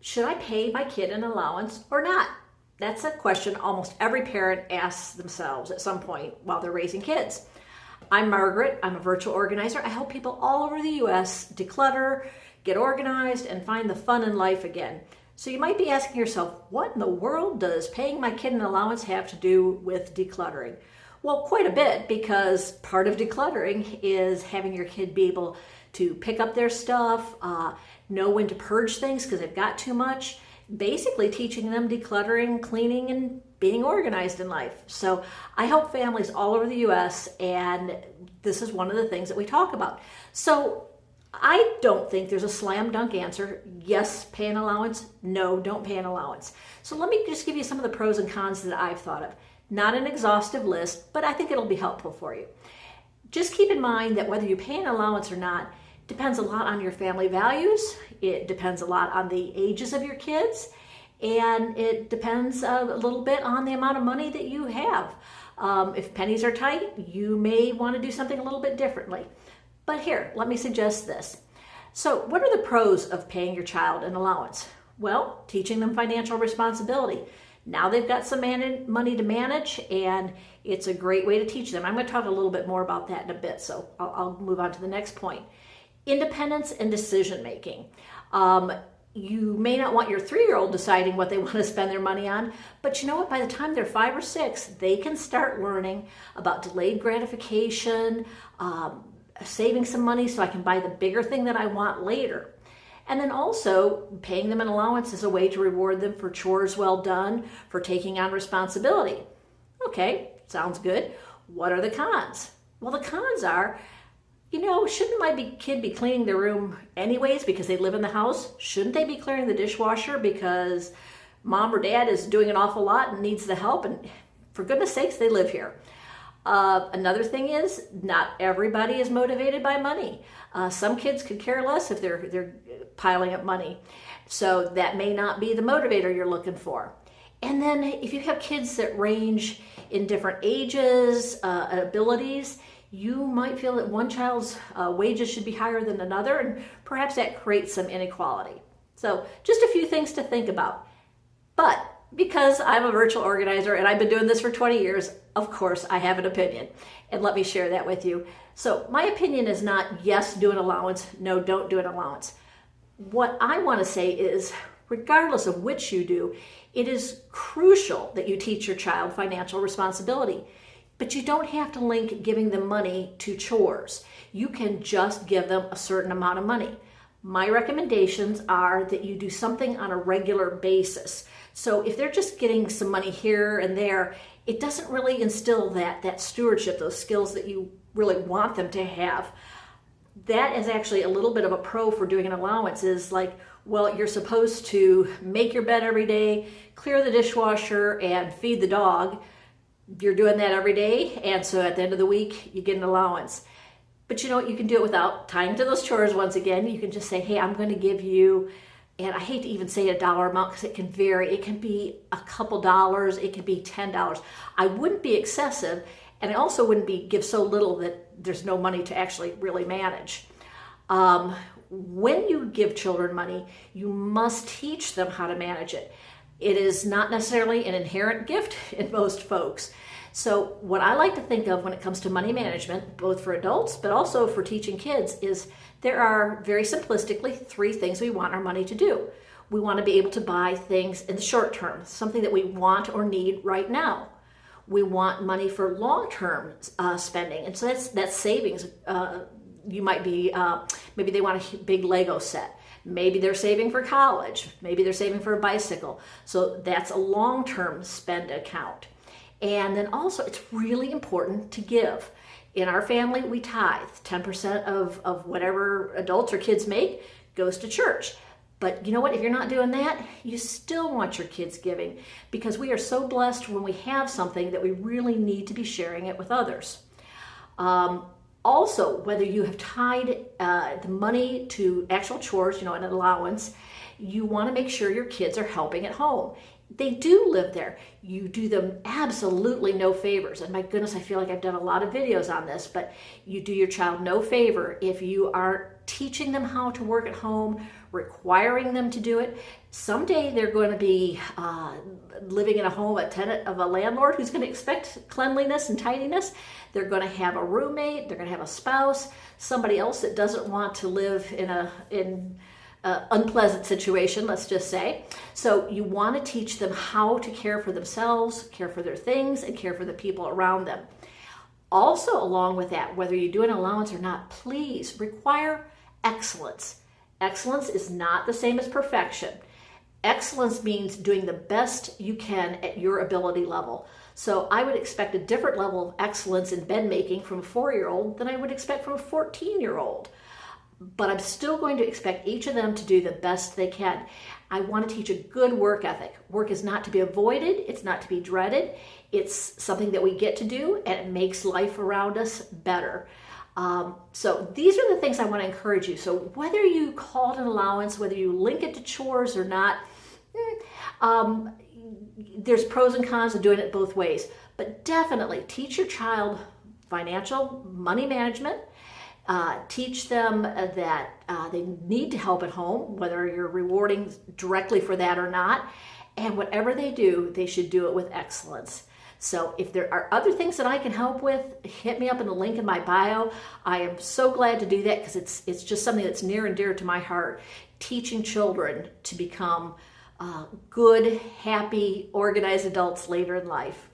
Should I pay my kid an allowance or not? That's a question almost every parent asks themselves at some point while they're raising kids. I'm Margaret. I'm a virtual organizer. I help people all over the US declutter, get organized, and find the fun in life again. So you might be asking yourself, what in the world does paying my kid an allowance have to do with decluttering? Well, quite a bit, because part of decluttering is having your kid be able to pick up their stuff, know when to purge things because they've got too much, basically teaching them decluttering, cleaning, and being organized in life. So I help families all over the US, and this is one of the things that we talk about. So I don't think there's a slam dunk answer. Yes, pay an allowance. No, don't pay an allowance. So let me just give you some of the pros and cons that I've thought of. Not an exhaustive list, but I think it'll be helpful for you. Just keep in mind that whether you pay an allowance or not depends a lot on your family values. It depends a lot on the ages of your kids, and it depends a little bit on the amount of money that you have. If pennies are tight, you may want to do something a little bit differently. But here, let me suggest this. So what are the pros of paying your child an allowance? Well, teaching them financial responsibility. Now they've got some money to manage, and it's a great way to teach them. I'm going to talk a little bit more about that in a bit, so I'll move on to the next point. Independence and decision making. You may not want your 3-year-old deciding what they want to spend their money on, but you know what? By the time they're 5 or 6, they can start learning about delayed gratification, saving some money so I can buy the bigger thing that I want later. And then also paying them an allowance is a way to reward them for chores well done, for taking on responsibility. Okay, sounds good. What are the cons? Well, the cons are, shouldn't my kid be cleaning their room anyways because they live in the house? Shouldn't they be clearing the dishwasher because mom or dad is doing an awful lot and needs the help? And for goodness sakes, they live here. Another thing is, not everybody is motivated by money. Some kids could care less if they're piling up money. So that may not be the motivator you're looking for. And then if you have kids that range in different ages, abilities, you might feel that one child's wages should be higher than another, and perhaps that creates some inequality. So just a few things to think about. But because I'm a virtual organizer and I've been doing this for 20 years, of course I have an opinion, and let me share that with you. So my opinion is not yes, do an allowance, no, don't do an allowance. What I want to say is, regardless of which you do, it is crucial that you teach your child financial responsibility. But you don't have to link giving them money to chores. You can just give them a certain amount of money. My recommendations are that you do something on a regular basis. So if they're just getting some money here and there, it doesn't really instill that stewardship, those skills that you really want them to have. That is actually a little bit of a pro for doing an allowance, is like, well, you're supposed to make your bed every day, clear the dishwasher, and feed the dog. You're doing that every day, and so at the end of the week, you get an allowance. But you know what? You can do it without tying to those chores once again. You can just say, hey, I'm going to give you, and I hate to even say a dollar amount because it can vary. It can be a couple dollars. It can be $10. I wouldn't be excessive, and I also wouldn't give so little that there's no money to actually really manage. When you give children money, you must teach them how to manage it. It is not necessarily an inherent gift in most folks. So what I like to think of when it comes to money management, both for adults but also for teaching kids, is there are very simplistically 3 things we want our money to do. We want to be able to buy things in the short term, something that we want or need right now. We want money for long-term spending, and so that's savings. You might be, maybe they want a big Lego set. Maybe they're saving for college. Maybe they're saving for a bicycle. So that's a long-term spend account. And then also, it's really important to give. In our family, we tithe. 10% of whatever adults or kids make goes to church. But you know what? If you're not doing that, you still want your kids giving, because we are so blessed when we have something that we really need to be sharing it with others. Also, whether you have tied the money to actual chores, an allowance, you want to make sure your kids are helping at home. They do live there. You do them absolutely no favors. And my goodness, I feel like I've done a lot of videos on this, but you do your child no favor if you are teaching them how to work at home, requiring them to do it. Someday they're going to be living in a home, a tenant of a landlord who's going to expect cleanliness and tidiness. They're going to have a roommate, they're going to have a spouse, somebody else that doesn't want to live in an unpleasant situation, let's just say. So you want to teach them how to care for themselves, care for their things, and care for the people around them. Also, along with that, whether you do an allowance or not, please require excellence. Excellence is not the same as perfection. Excellence means doing the best you can at your ability level. So I would expect a different level of excellence in bed making from a 4-year-old than I would expect from a 14-year-old. But I'm still going to expect each of them to do the best they can. I want to teach a good work ethic. Work is not to be avoided. It's not to be dreaded. It's something that we get to do, and it makes life around us better. So these are the things I want to encourage you. So whether you call it an allowance, whether you link it to chores or not, there's pros and cons of doing it both ways. But definitely teach your child financial money management. Teach them that they need to help at home, whether you're rewarding directly for that or not. And whatever they do, they should do it with excellence. So if there are other things that I can help with, hit me up in the link in my bio. I am so glad to do that because it's just something that's near and dear to my heart, teaching children to become good, happy, organized adults later in life.